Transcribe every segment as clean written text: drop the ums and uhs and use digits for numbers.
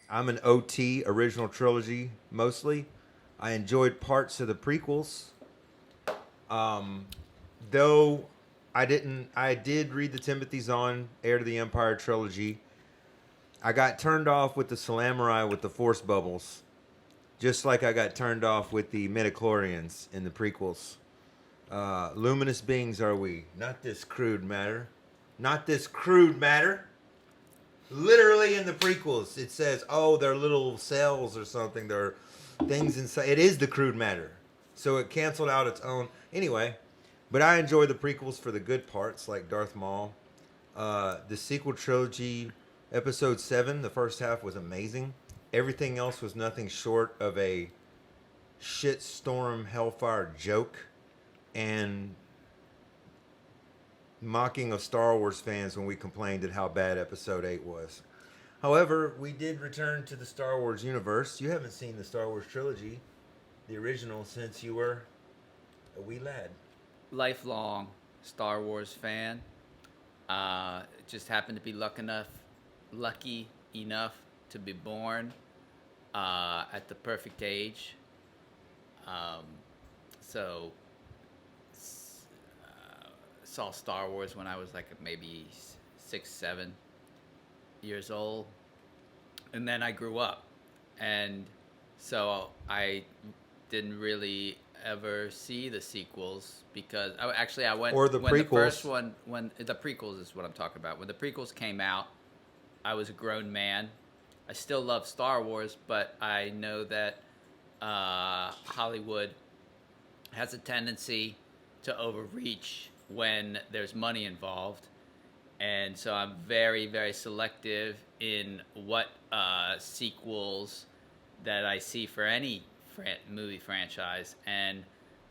I'm an OT, original trilogy, mostly. I enjoyed parts of the prequels. Um, though I did read the Timothy Zahn Heir to the Empire trilogy. I got turned off with the Salamurai with the Force bubbles, just like I got turned off with the midichlorians in the prequels. Luminous beings are we, not this crude matter. Not this crude matter. Literally in the prequels, it says, oh, they're little cells or something. They're things inside. It is the crude matter. So it canceled out its own. Anyway, but I enjoy the prequels for the good parts, like Darth Maul. The sequel trilogy, episode 7, the first half was amazing. Everything else was nothing short of a shitstorm hellfire joke and mocking of Star Wars fans when we complained at how bad episode 8 was. However, we did return to the Star Wars universe. You haven't seen the Star Wars trilogy, the original, since you were a wee lad. Lifelong Star Wars fan. Just happened to be lucky enough to be born at the perfect age. So saw Star Wars when I was like maybe 6, 7 years old, and then I grew up, and so I didn't really ever see the sequels because I went or the when prequels. the first one when the prequels is what I'm talking about. When the prequels came out, I was a grown man. I still love Star Wars, but I know that Hollywood has a tendency to overreach when there's money involved, and so I'm very, very selective in what sequels that I see for any movie franchise. And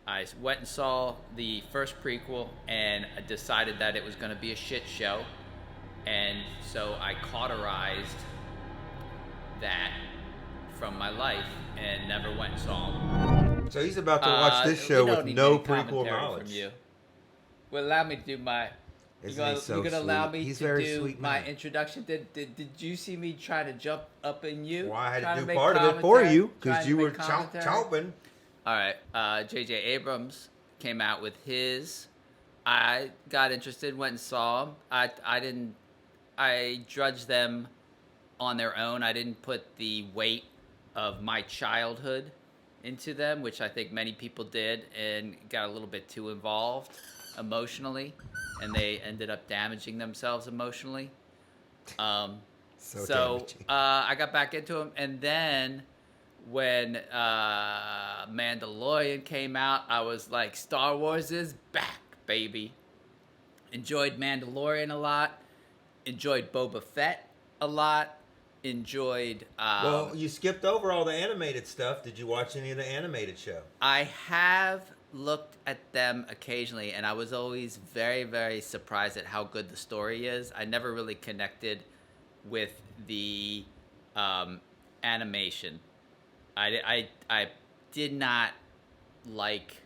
I went and saw the first prequel and decided that it was going to be a shit show, and so I cauterized that from my life and never went and saw them. So he's about to watch this show with no prequel knowledge. From you. Well, allow me to do my. You're gonna allow me to do my introduction. Did you see me try to jump up in you? Well, I had to do part of it for you because you were chomping. All right. J.J. Abrams came out with his. I got interested, went and saw them. I didn't. I judged them on their own. I didn't put the weight of my childhood into them, which I think many people did, and got a little bit too involved emotionally, and they ended up damaging themselves emotionally. So I got back into them, and then when Mandalorian came out, I was like, Star Wars is back, baby. Enjoyed Mandalorian a lot. Enjoyed Boba Fett a lot. Enjoyed... well, you skipped over all the animated stuff. Did you watch any of the animated show? I have looked at them occasionally, and I was always very, very surprised at how good the story is. I never really connected with the animation. I did not like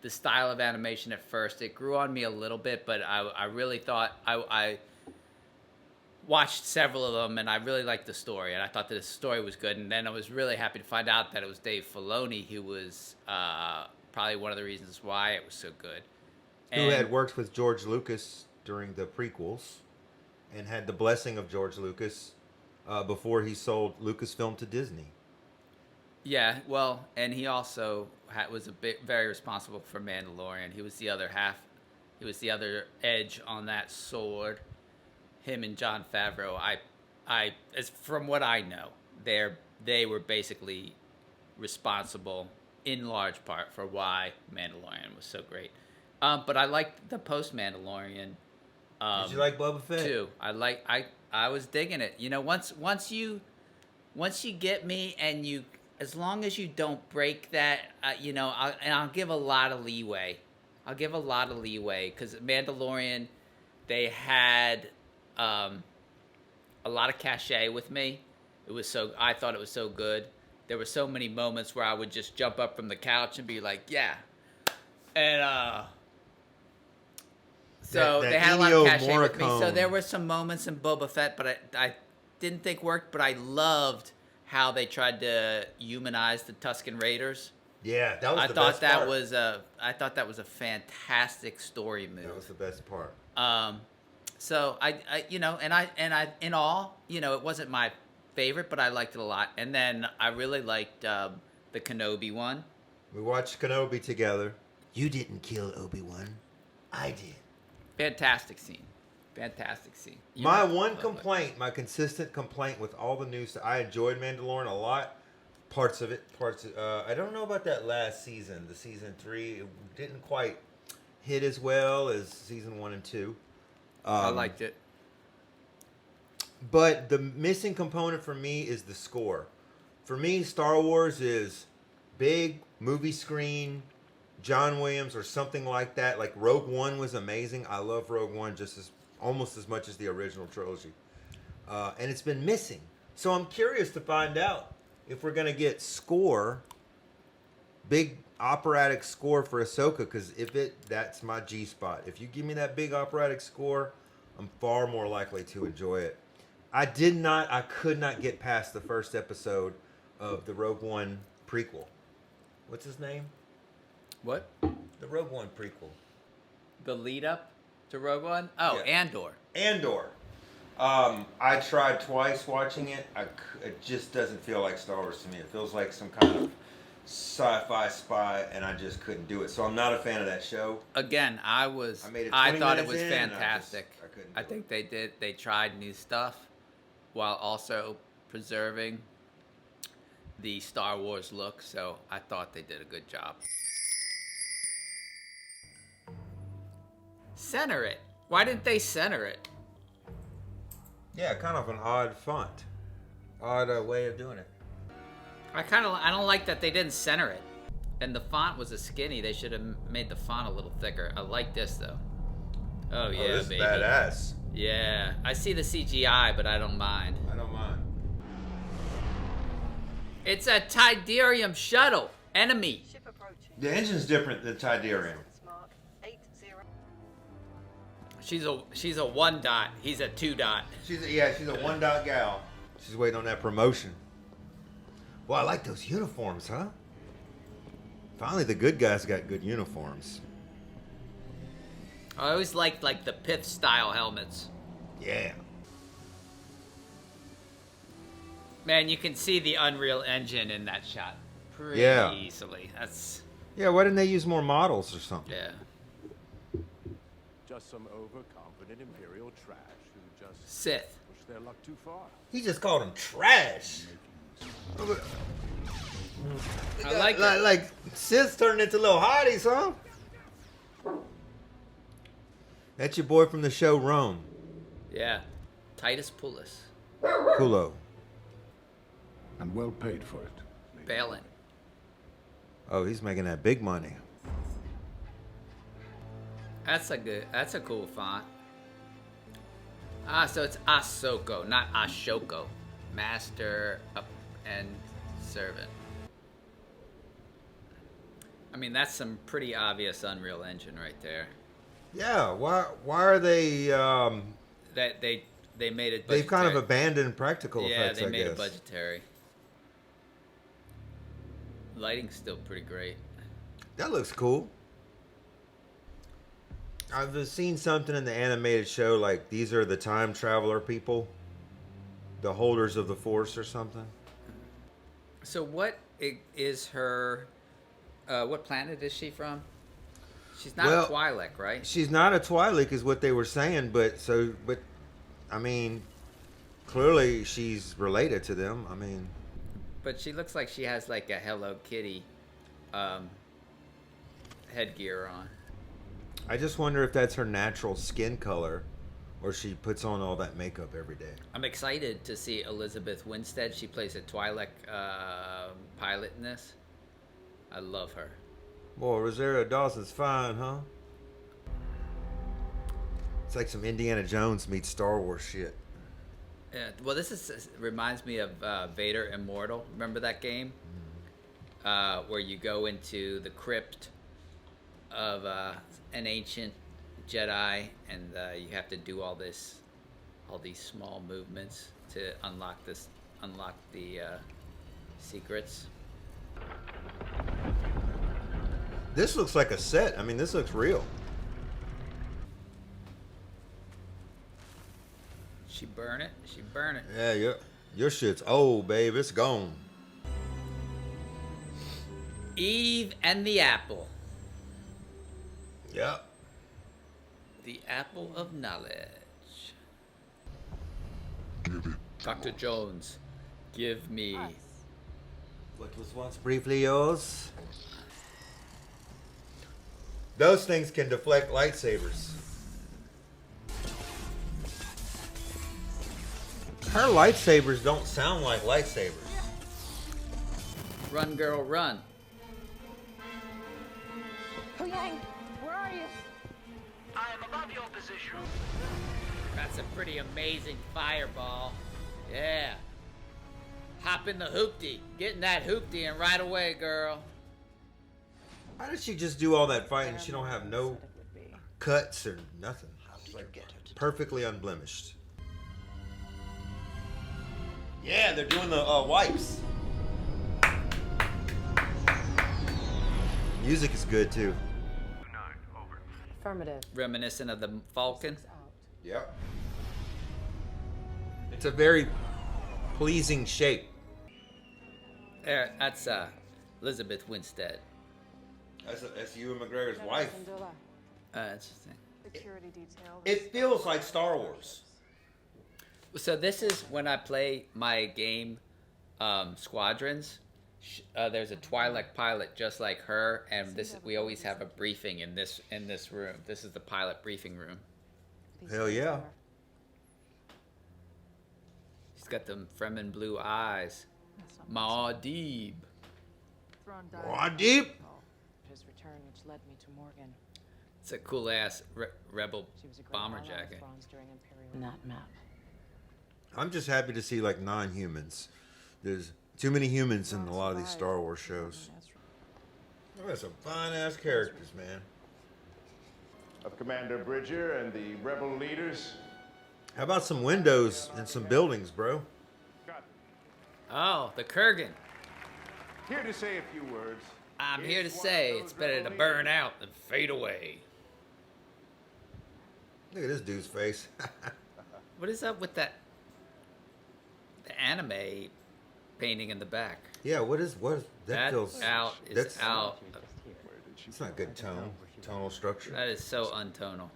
the style of animation at first. It grew on me a little bit, but I really thought I watched several of them, and I really liked the story, and I thought that the story was good. And then I was really happy to find out that it was Dave Filoni who was probably one of the reasons why it was so good. Who had worked with George Lucas during the prequels and had the blessing of George Lucas before he sold Lucasfilm to Disney. Yeah, well, and he also was very responsible for Mandalorian. He was the other half. He was the other edge on that sword. Him and Jon Favreau, as from what I know, they were basically responsible in large part for why Mandalorian was so great. But I liked the post-Mandalorian. Did you like Boba Fett? Too. I was digging it. You know, once you get me, and you, as long as you don't break that, I'll give a lot of leeway. Because Mandalorian, they had a lot of cachet with me. I thought it was so good. There were so many moments where I would just jump up from the couch and be like, yeah. And so they had a lot of cachet with me. So there were some moments in Boba Fett, but I didn't think worked, but I loved how they tried to humanize the Tusken Raiders. Yeah, that was I the thought best part. I thought that was a fantastic story move. That was the best part. So I you know, and I in all, you know, it wasn't my favorite, but I liked it a lot. And then I really liked the Kenobi one. We watched Kenobi together. You didn't kill Obi-Wan. I did. Fantastic scene. Fantastic scene. My one complaint, my consistent complaint with all the news, I enjoyed Mandalorian a lot. Parts of it, I don't know about that last season, the season 3. It didn't quite hit as well as season 1 and 2. I liked it. But the missing component for me is the score. For me, Star Wars is big movie screen, John Williams or something like that. Like Rogue One was amazing. I love Rogue One almost as much as the original trilogy. And it's been missing. So I'm curious to find out if we're going to get big operatic score for Ahsoka, because that's my G spot. If you give me that big operatic score, I'm far more likely to enjoy it. I could not get past the first episode of the Rogue One prequel. What's his name? What? The Rogue One prequel. The lead up to Rogue One? Oh, Yeah. Andor. I tried twice watching it. It just doesn't feel like Star Wars to me. It feels like some kind of sci-fi spy, and I just couldn't do it. So I'm not a fan of that show. Again, I made it thought 20 it minutes was in, and fantastic. I couldn't I do think they tried new stuff while also preserving the Star Wars look, so I thought they did a good job. Center it. Why didn't they center it? Yeah, kind of an odd font. Odd way of doing it. I don't like that they didn't center it. And the font was a skinny. They should have made the font a little thicker. I like this though. Oh yeah, this baby. is badass. Yeah, I see the CGI, but I don't mind. I don't mind. It's a Tidarium shuttle. Enemy. Ship approaching. The engine's different than Tidarium. Mark 80. She's a 1 dot. He's a 2 dot. She's a 1 dot gal. She's waiting on that promotion. Well, I like those uniforms, huh? Finally, the good guys got good uniforms. I always liked like the pith style helmets. Yeah. Man, you can see the Unreal Engine in that shot pretty easily. That's Yeah, why didn't they use more models or something? yeah. Just some overconfident Imperial trash who just Sith. push their luck too far. He just called them trash. I like it. Like Sith's turning into little hotties, huh? That's your boy from the show Rome. Yeah. Titus Pullis. Kulo. And well paid for it. Balin. Oh, he's making that big money. That's a cool font. So it's Ahsoka, not Ashoko. Master and servant. I mean, that's some pretty obvious Unreal Engine right there. Yeah, why are they That they made it budgetary. they've kind of abandoned practical Yeah, effects, they I made guess. it budgetary. Lighting's still pretty great. That looks cool. I've seen something in the animated show like these are the time traveler people, the holders of the Force or something. So what is her? What planet is she from? She's not Well, a Twi'lek, right? She's not a Twi'lek, is what they were saying, but I mean, clearly she's related to them. I mean, But she looks like she has like a Hello Kitty headgear on. I just wonder if that's her natural skin color, or she puts on all that makeup every day. I'm excited to see Elizabeth Winstead. She plays a Twi'lek pilot in this. I love her. Boy, Rosario Dawson's fine, huh? It's like some Indiana Jones meets Star Wars shit. Yeah, well, this reminds me of Vader Immortal. Remember that game? Where you go into the crypt of an ancient Jedi, and you have to do all these small movements to unlock the secrets. This looks like a set. I mean, this looks real. She burn it. She burn it. Yeah, your shit's old, babe. It's gone. Eve and the apple. Yep. The apple of knowledge. Dr. Jones, give me. What was once briefly yours? Those things can deflect lightsabers. Her lightsabers don't sound like lightsabers. Run, girl, run. Yang, where are you? I am above your position. That's a pretty amazing fireball. Yeah. Hop in the hoopty. Get in that hoopty and right away, girl. How did she just do all that fighting? She don't have no cuts or nothing. Like perfectly unblemished. Yeah, they're doing the wipes. Music is good too. Affirmative. Reminiscent of the Falcon. Yep. It's a very pleasing shape. There, that's Elizabeth Winstead. That's Ewan McGregor's wife. Interesting. Security detail. It feels like Star Wars. So this is when I play my game, Squadrons. There's a Twi'lek pilot just like her, and we always have a briefing in this room. This is the pilot briefing room. Hell yeah. She's got them Fremen blue eyes. Maudib. Maudib? His return, which led me to Morgan. It's a cool ass rebel She was a great bomber ally of jacket. Thrawn's during Imperial. That map. I'm just happy to see like non-humans. There's too many humans in a lot of these Star Wars shows. Oh, that's some fine ass characters, man. Of Commander Bridger and the rebel leaders. How about some windows and some buildings, bro? Oh, the Kurgan. Here to say a few words. I'm Is here to one of say those it's better to rebel burn leaders. out than fade away. Look at this dude's face. What is up with that? The anime painting in the back. Yeah, what is that? That Feels out is that's out. It's not good tonal structure. That is so untonal.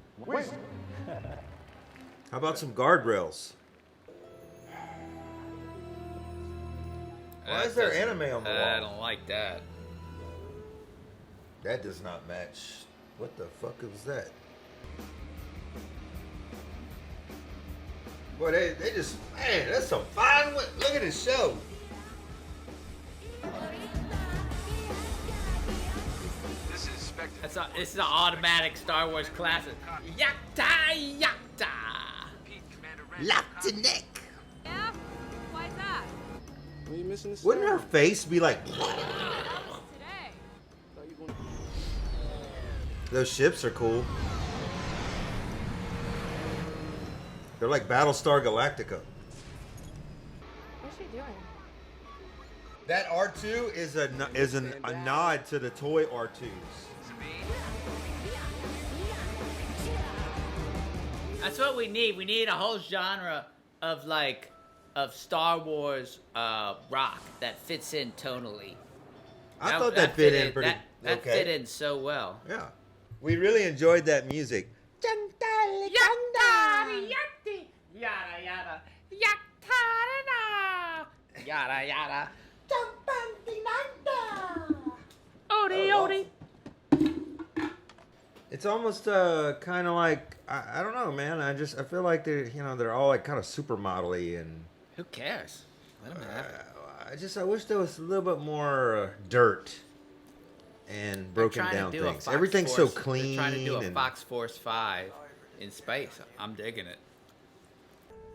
How about some guardrails? Why That is there doesn't- anime on the I wall? don't like that. That does not match. What the fuck is that? Boy, they just, man, that's some fine. Look at this show. This is Spectre. It's an automatic Star Wars classic. Yakta yakta. Pete, Commander Rand. Locked to neck. Yeah? Why is that? What are you missing this Wouldn't her face be like? Today. Those ships are cool. They're like Battlestar Galactica. What's she doing? That R2 is a nod to the toy R2s. That's what we need. We need a whole genre of Star Wars rock that fits in tonally. I thought that fit in pretty That okay. fit in so well. Yeah. We really enjoyed that music. Yada yada yada yada. Odie odie. It's almost kind of like I don't know, man. I feel like they're all like kind of supermodel-y and Who cares? Let them have it. I wish there was a little bit more dirt and broken Trying to down do a things. Fox Everything's Force- so clean. They're trying to do a and Fox Force 5 in space. I'm digging it.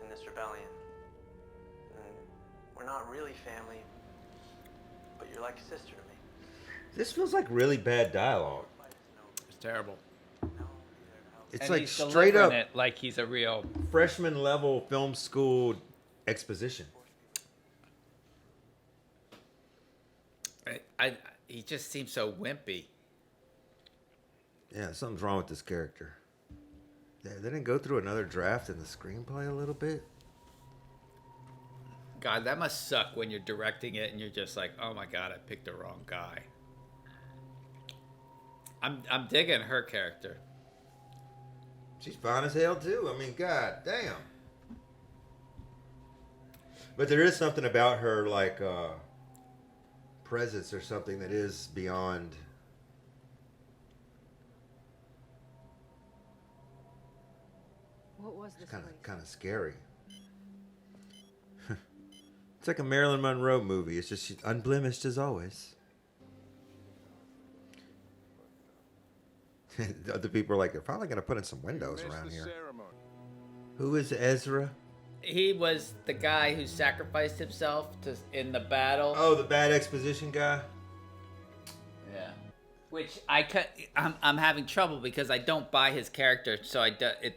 in this rebellion. And we're not really family, but you're like a sister to me. This feels like really bad dialogue. It's terrible. It's And like he's straight delivering up it like he's a real. freshman level film school exposition. he just seems so wimpy. Yeah, something's wrong with this character. Yeah, they didn't go through another draft in the screenplay a little bit. God, that must suck when you're directing it and you're just like, oh my God, I picked the wrong guy. I'm digging her character. She's fine as hell too. I mean, god damn. But there is something about her, like presence or something that is beyond. What was this place? Kind of scary. It's like a Marilyn Monroe movie. It's just she's unblemished as always. The other people are like, they're probably going to put in some windows around here. Who is Ezra? He was the guy who sacrificed himself in the battle. Oh, the bad exposition guy? Yeah. Which I'm having trouble because I don't buy his character, so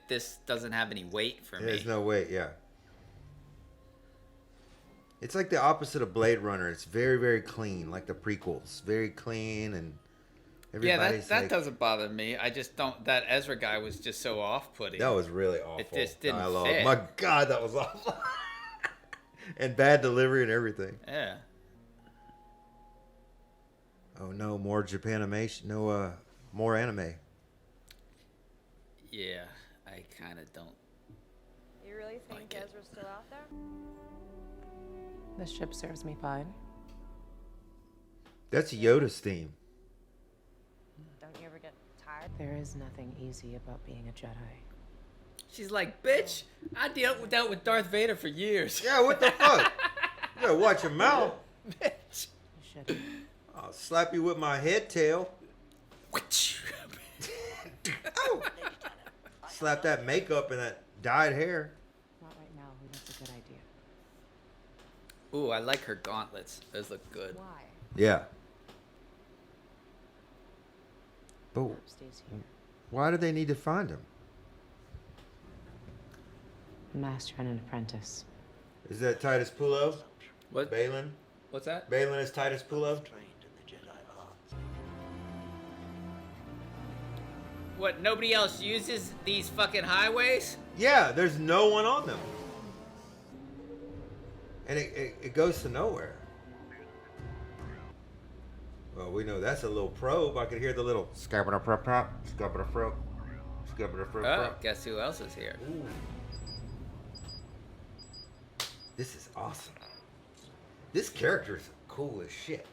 this doesn't have any weight for me. There's no weight, yeah. It's like the opposite of Blade Runner. It's very, very clean, like the prequels. Very clean, and everybody's that like, doesn't bother me. I just don't. That Ezra guy was just so off-putting. that was really awful. It just didn't dialogue. fit. My God, that was awful. And bad delivery and everything. Yeah. Oh no, more Japanimation. No, more anime. Yeah, I kind of don't. You really think Like it. Ezra's still out there? The ship serves me fine. That's Yoda's theme. Don't you ever get tired? There is nothing easy about being a Jedi. She's like, bitch, I dealt with Darth Vader for years. Yeah, what the fuck? You gotta watch your mouth. Bitch. You should. I'll slap you with my head tail. Oh. Slap that makeup and that dyed hair. Not right now. That's a good idea. Ooh, I like her gauntlets. Those look good. Why? Yeah. But Herb stays here. why do they need to find him? A master and an apprentice. Is that Titus Pulo? What? Balin? What's that? Balin is Titus Pulo? What? Nobody else uses these fucking highways? Yeah, there's no one on them. And it goes to nowhere. Well, we know that's a little probe. I could hear the little scabba-da-prop-prop, scabba-da-prop, scabba-da-prop-prop. Oh, guess who else is here? Ooh. This is awesome. This character is cool as shit.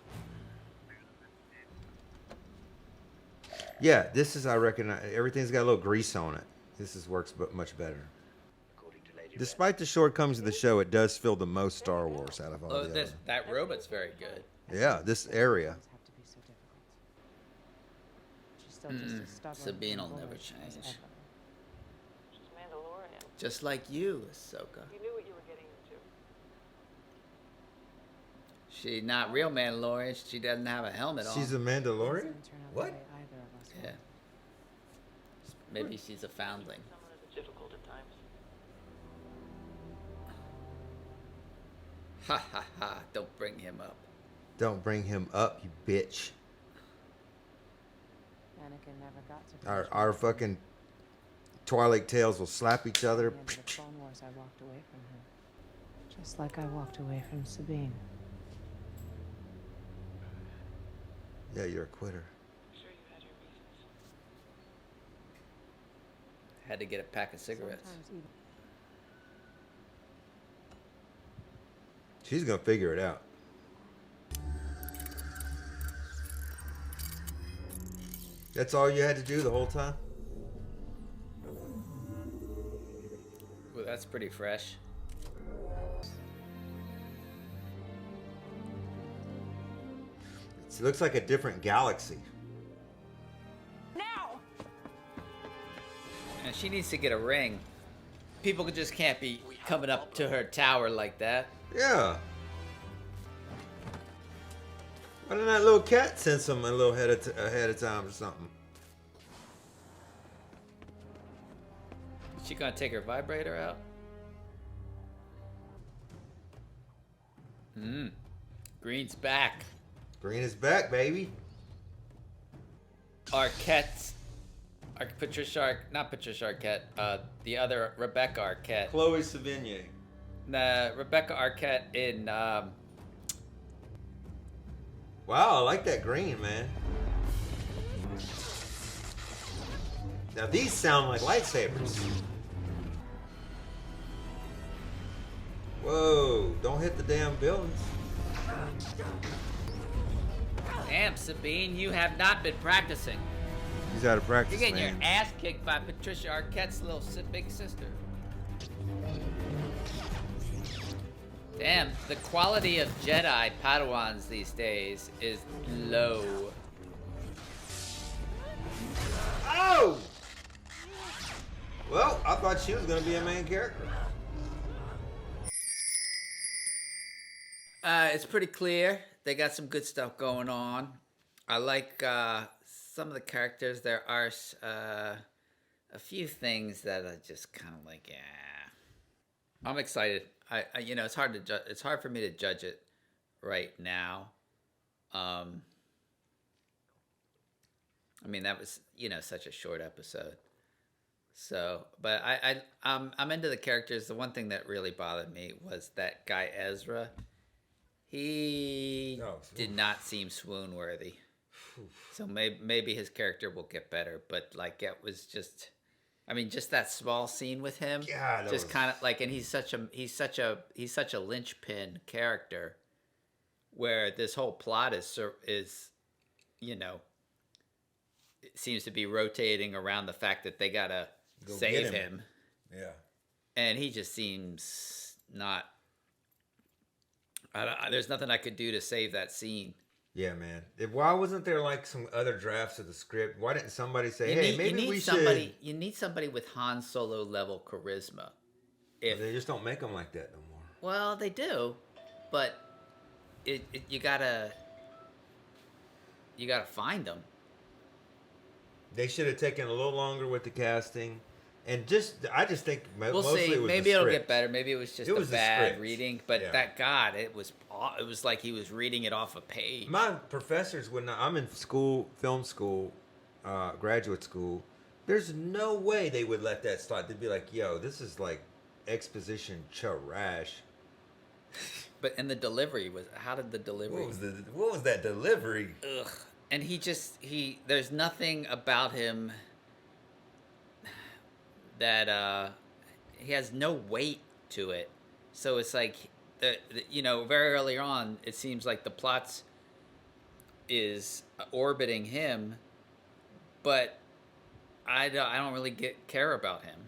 Yeah, this is, I recognize, everything's got a little grease on it. This works much better. Despite the shortcomings of the show, it does feel the most Star Wars out of all the others. That robot's very good. Yeah, this area. Have to be so difficult. She's still just as stubborn. Sabine will and never bullish as change. ever. She's Mandalorian. Just like you, Ahsoka. You knew what you were getting into. She's not real Mandalorian. She doesn't have a helmet on. She's a Mandalorian? Doesn't turn out What? the way either of us Yeah. want. Maybe she's a foundling. Someone is difficult at times. Ha ha ha. Don't bring him up. Don't bring him up, you bitch. Anakin never got to Our fucking Twilight Tales will slap each other. At the end of the Clone Wars, I walked away from him. Just like I walked away from Sabine. Yeah, you're a quitter. Sure you had your reasons. Had to get a pack of cigarettes. Sometimes even She's gonna figure it out. That's all you had to do the whole time? Well, that's pretty fresh. It looks like a different galaxy. And she needs to get a ring. People just can't be coming up to her tower like that. Yeah. Why didn't that little cat send some a little ahead of time or something? Is she gonna take her vibrator out? Green's back. Green is back, baby. Arquette's, not Patricia Arquette, the other Rebecca Arquette. Chloe Sevigny. Rebecca Arquette in. Wow, I like that green, man. Now these sound like lightsabers. Whoa, don't hit the damn buildings. Damn, Sabine, you have not been practicing. He's out of practice, You're getting man. your ass kicked by Patricia Arquette's little big sister. Damn, the quality of Jedi Padawans these days is low. Oh! Well, I thought she was going to be a main character. It's pretty clear. They got some good stuff going on. I like some of the characters. There are a few things that are just kind of like, yeah. I'm excited. I it's hard to it's hard for me to judge it right now. I mean, that was such a short episode. So, but I'm into the characters. The one thing that really bothered me was that guy Ezra. He did not seem swoon worthy. So maybe his character will get better, but like it was just, I mean, just that small scene with him, just kind of like, and he's such a linchpin character, where this whole plot is it seems to be rotating around the fact that they gotta save him. Yeah, and he just seems not. There's nothing I could do to save that scene. Yeah, man. Why wasn't there like some other drafts of the script? Why didn't somebody say, "Hey, maybe we should"? You need somebody with Han Solo level charisma. They just don't make them like that no more. Well, they do, but you gotta find them. They should have taken a little longer with the casting, and I just think We'll mostly see. it was Maybe the it'll script. get better. Maybe it was just It was a the bad script. reading. But Yeah. that God, it was like he was reading it off a page. My professors would not. I'm in school, film school, graduate school. There's no way they would let that start. They'd be like, "Yo, this is like exposition trash." But the delivery was. How did the delivery? What was that delivery? Ugh. And there's nothing about him that he has no weight to it. So it's like very early on, it seems like the plots is orbiting him, but I don't really care about him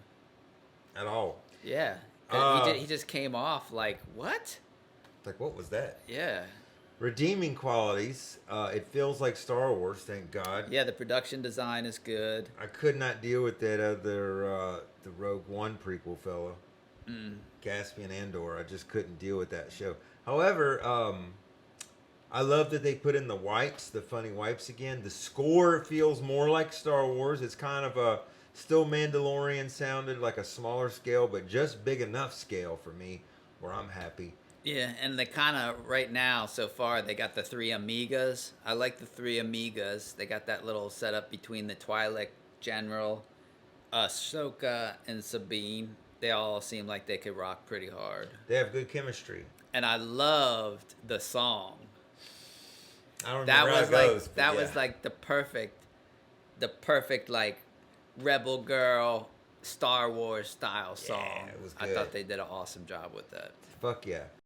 At all. Yeah, he just came off like, what? Like, what was that? Yeah. Redeeming qualities. It feels like Star Wars, thank God. Yeah, the production design is good. I could not deal with that other, the Rogue One prequel fellow. Caspian Andor. I just couldn't deal with that show. However, I love that they put in the wipes, the funny wipes again. The score feels more like Star Wars. It's kind of a still Mandalorian sounded, like a smaller scale, but just big enough scale for me where I'm happy. Yeah, and they kind of, right now, so far, they got the 3 Amigas. I like the 3 Amigas. They got that little setup between the Twi'lek General, Ahsoka, and Sabine. They all seem like they could rock pretty hard. They have good chemistry. And I loved the song. I don't remember how it goes. That was like the perfect like Rebel Girl Star Wars style song. It was I good. thought they did an awesome job with that. Fuck yeah.